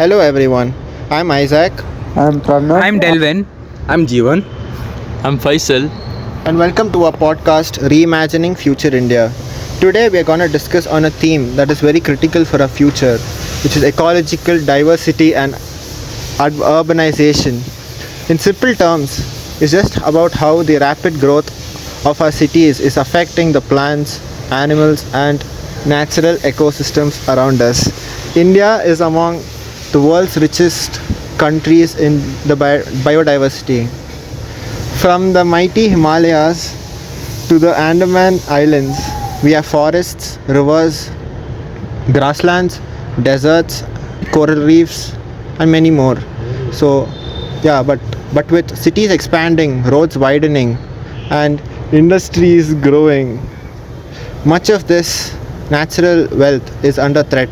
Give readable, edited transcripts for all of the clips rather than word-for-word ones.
Hello everyone, I'm Isaac I'm I'm Pranav. Delvin. I'm Jeevan. I'm Faisal. and welcome to our podcast Reimagining Future India. Today we are going to discuss on a theme that is very critical for our future, which is ecological diversity and urbanization. In simple terms, it's just about how the rapid growth of our cities is affecting the plants, animals and natural ecosystems around us. India is among the world's richest countries in the biodiversity. From the mighty Himalayas to the Andaman Islands, we have forests, rivers, grasslands, deserts, coral reefs, and many more. So, yeah, but with cities expanding, roads widening, and industries growing, much of this natural wealth is under threat.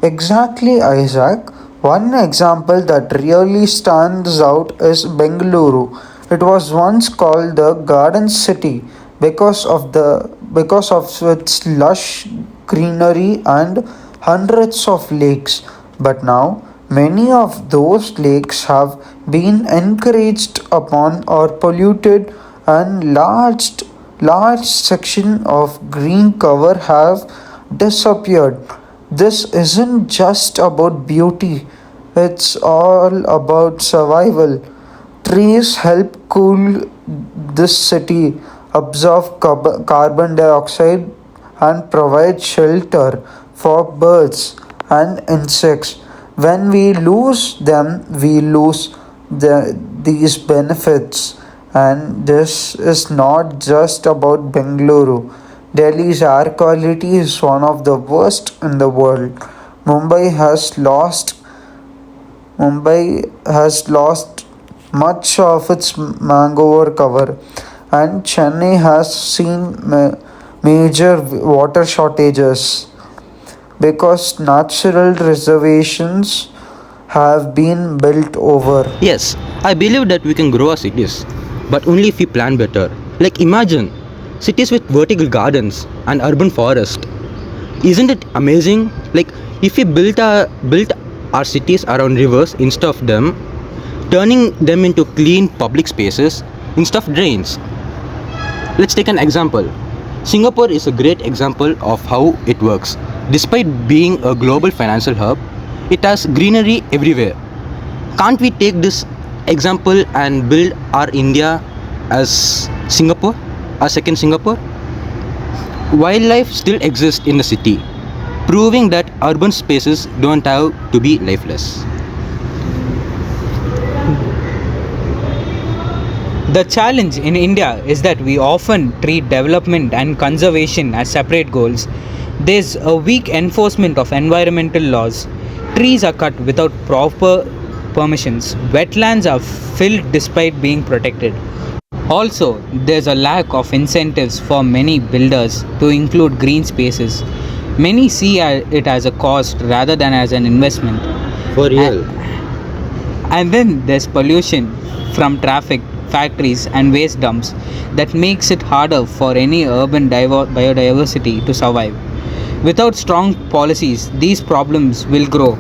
Exactly, Isaac. One example that really stands out is Bengaluru. It was once called the Garden City because of its lush greenery and hundreds of lakes. But now many of those lakes have been encouraged upon or polluted, and large section of green cover have disappeared. This isn't just about beauty, it's all about survival. Trees help cool this city, absorb carbon dioxide, and provide shelter for birds and insects. When we lose them, we lose these benefits. And this is not just about Bengaluru. Delhi's air quality is one of the worst in the world. Mumbai has lost Mumbai has lost much of its mangrove cover, and Chennai has seen major water shortages because natural reservations have been built over. Yes, I believe that we can grow our cities, but only if we plan better. Like imagine cities with vertical gardens and urban forest. Isn't it amazing? Like if we built our cities around rivers instead of them, turning them into clean public spaces instead of drains. Let's take an example. Singapore is a great example of how it works. Despite being a global financial hub, it has greenery everywhere. Can't we take this example and build our India as Singapore, a second Singapore? Wildlife still exists in the city, proving that urban spaces don't have to be lifeless. The challenge in India is that we often treat development and conservation as separate goals. There's a weak enforcement of environmental laws. Trees are cut without proper permissions. Wetlands are filled despite being protected. Also, there's a lack of incentives for many builders to include green spaces. Many see it as a cost rather than as an investment. For real. And then there's pollution from traffic, factories, and waste dumps that makes it harder for any urban biodiversity to survive. Without strong policies, these problems will grow.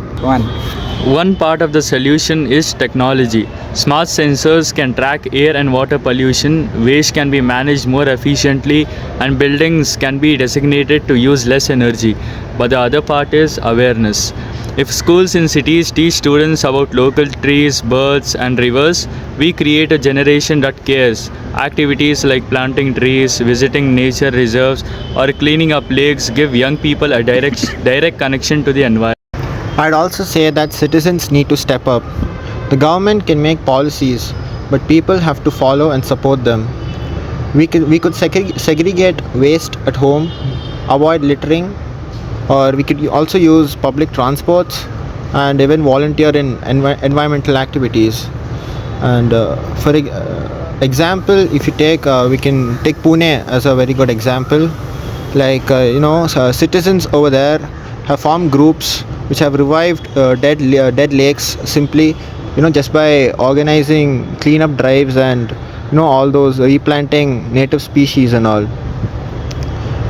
One part of the solution is technology. Smart sensors can track air and water pollution, waste can be managed more efficiently, and buildings can be designated to use less energy. But the other part is awareness. If schools in cities teach students about local trees, birds, and rivers, we create a generation that cares. Activities like planting trees, visiting nature reserves, or cleaning up lakes give young people a direct connection to the environment. I'd also say that citizens need to step up. The government can make policies, but people have to follow and support them. We could segregate waste at home, avoid littering, or we could also use public transports and even volunteer in environmental activities. And for example, if you take we can take Pune as a very good example. Like citizens over there have formed groups which have revived dead lakes simply just by organizing cleanup drives and all those replanting native species and all.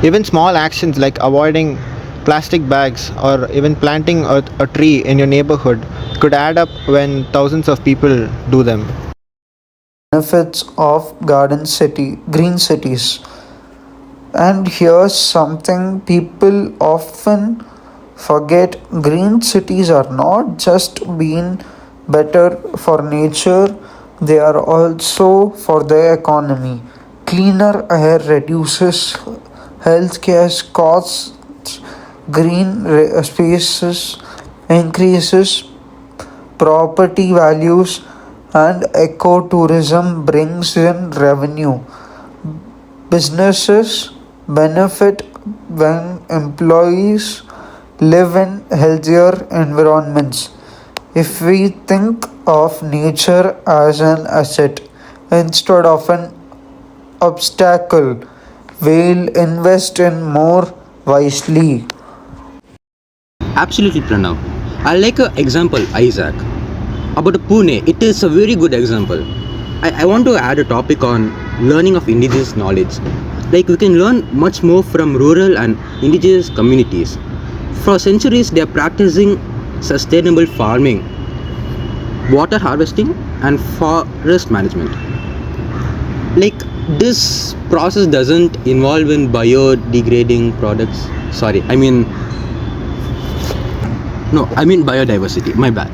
Even small actions like avoiding plastic bags, or even planting a tree in your neighborhood could add up when thousands of people do them. Benefits of garden city, green cities. And here's something people often forget: green cities are not just being better for nature, they are also for the economy. Cleaner air reduces healthcare costs, spaces increases property values, and ecotourism brings in revenue. Businesses benefit when employees live in healthier environments. If we think of nature as an asset instead of an obstacle, we'll invest in more wisely. Absolutely, Pranav. I like an example, Isaac. About Pune, it is a very good example. I want to add a topic on learning of indigenous knowledge. Like we can learn much more from rural and indigenous communities. For centuries, they are practicing sustainable farming, water harvesting, and forest management. Like this process doesn't involve in biodegrading products. Sorry, I mean biodiversity. My bad.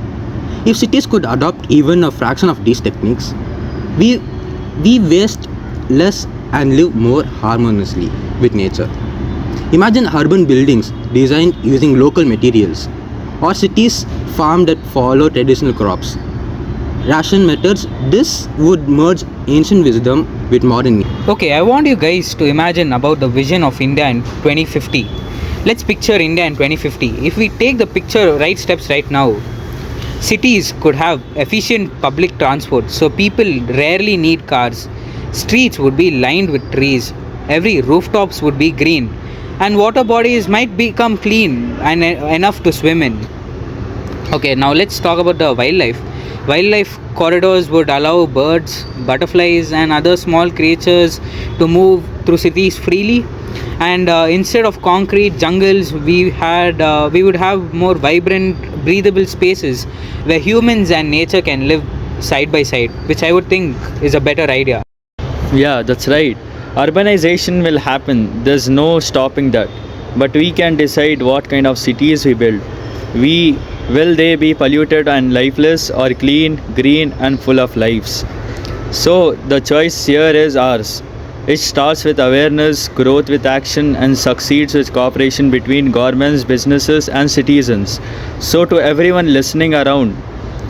If cities could adopt even a fraction of these techniques, we we waste less and live more harmoniously with nature. Imagine urban buildings designed using local materials, or cities farmed that follow traditional crops. Ration methods. This would merge ancient wisdom with modern need. Okay, I want you guys to imagine about the vision of India in 2050. Let's picture India in 2050. If we take the picture right steps right now, cities could have efficient public transport so people rarely need cars. Streets would be lined with trees. Every rooftops would be green, and water bodies might become clean and enough to swim in. Okay, now let's talk about the wildlife. Wildlife corridors would allow birds, butterflies, and other small creatures to move through cities freely. And instead of concrete jungles, we would have more vibrant, breathable spaces where humans and nature can live side by side, which I would think is a better idea. Yeah, that's right. Urbanization will happen, there's no stopping that. But we can decide what kind of cities we build. We Will they be polluted and lifeless, or clean, green, and full of lives? So the choice here is ours. It starts with awareness, growth with action, and succeeds with cooperation between governments, businesses, and citizens. So to everyone listening around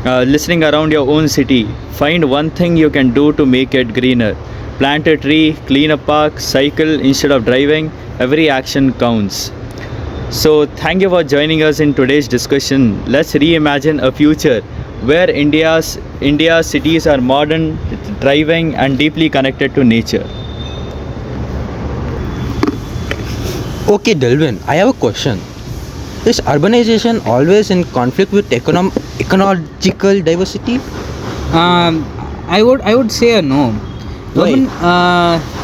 your own city, find one thing you can do to make it greener. Plant a tree, clean a park, cycle instead of driving. Every action counts. So thank you for joining us in today's discussion. Let's reimagine a future where India's cities are modern, thriving, and deeply connected to nature. Okay, Delvin, I have a question. Is urbanization always in conflict with ecological diversity? I would say a no. Why?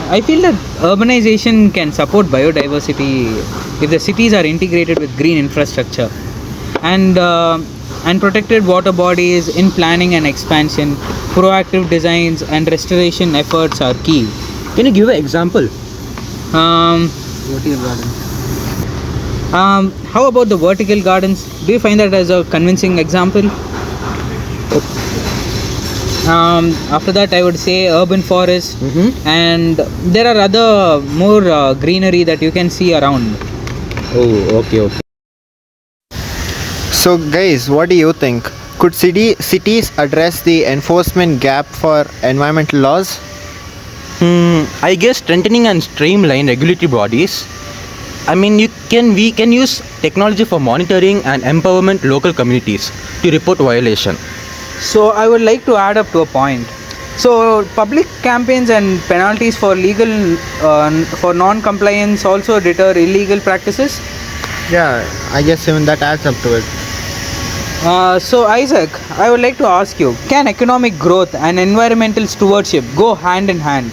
I feel that urbanization can support biodiversity if the cities are integrated with green infrastructure and protected water bodies in planning and expansion. Proactive designs and restoration efforts are key. Can you give an example? Um, how about the vertical gardens? Do you find that as a convincing example? After that, I would say urban forests, and there are other more greenery that you can see around. Oh, okay. So, guys, what do you think? Could cities address the enforcement gap for environmental laws? I guess strengthening and streamline regulatory bodies. I mean, we can use technology for monitoring and empowerment local communities to report violation. So I would like to add up to a point. So public campaigns and penalties for for non-compliance also deter illegal practices. Yeah, I guess even that adds up to it. So Isaac, I would like to ask you: can economic growth and environmental stewardship go hand in hand?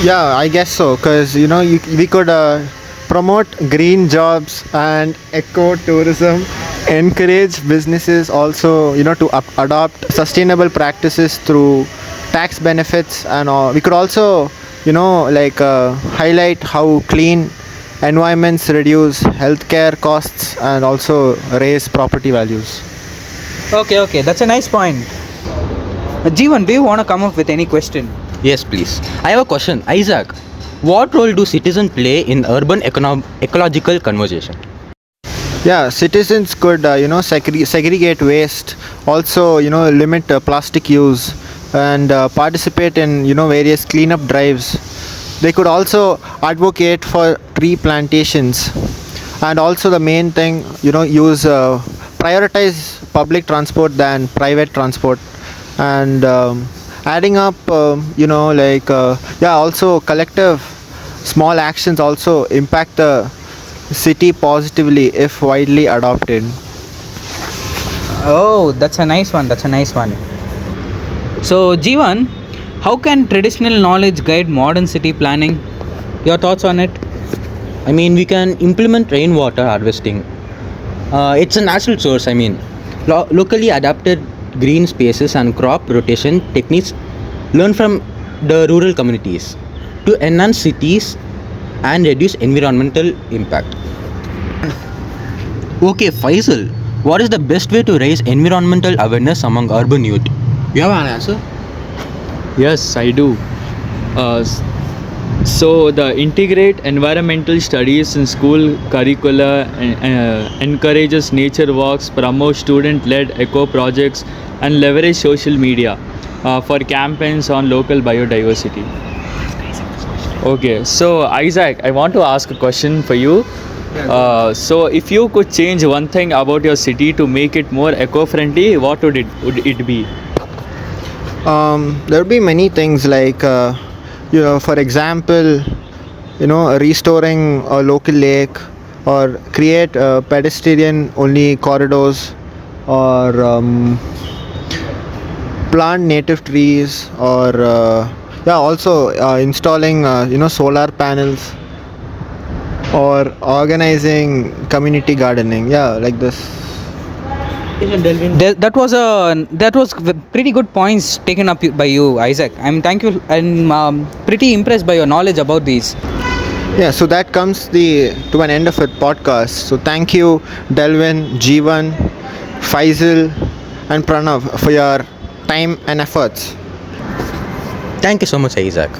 Yeah, I guess so. Because we could promote green jobs and eco tourism, encourage businesses also, to adopt sustainable practices through tax benefits, and we could also, highlight how clean environments reduce healthcare costs and also raise property values. Okay, that's a nice point. Jeevan, do you want to come up with any question? Yes, please. I have a question. Isaac, what role do citizens play in urban ecological conversation? Yeah, citizens could, segregate waste, also, limit plastic use, and participate in, various cleanup drives. They could also advocate for tree plantations, and also the main thing, use prioritize public transport than private transport, and adding up, also collective small actions also impact the city positively if widely adopted. Oh, that's a nice one. So, Jeevan, how can traditional knowledge guide modern city planning? Your thoughts on it? I mean, we can implement rainwater harvesting. It's a natural source. I mean, locally adapted green spaces and crop rotation techniques learn from the rural communities to enhance cities and reduce environmental impact. Okay, Faisal, what is the best way to raise environmental awareness among urban youth? You have an answer? Yes, I do. So the integrate environmental studies in school curricula encourages nature walks, promote student-led eco projects, and leverage social media for campaigns on local biodiversity. Okay, so Isaac, I want to ask a question for you. So if you could change one thing about your city to make it more eco-friendly, what would it be? There would be many things like, for example, restoring a local lake, or create pedestrian only corridors, or plant native trees, or also installing solar panels, or organizing community gardening, like this. That was pretty good points taken up by you, Isaac. I'm pretty impressed by your knowledge about these. Yeah, so that comes to an end of a podcast. So thank you, Delvin, Jeevan, Faisal, and Pranav for your time and efforts. Thank you so much, Isaac.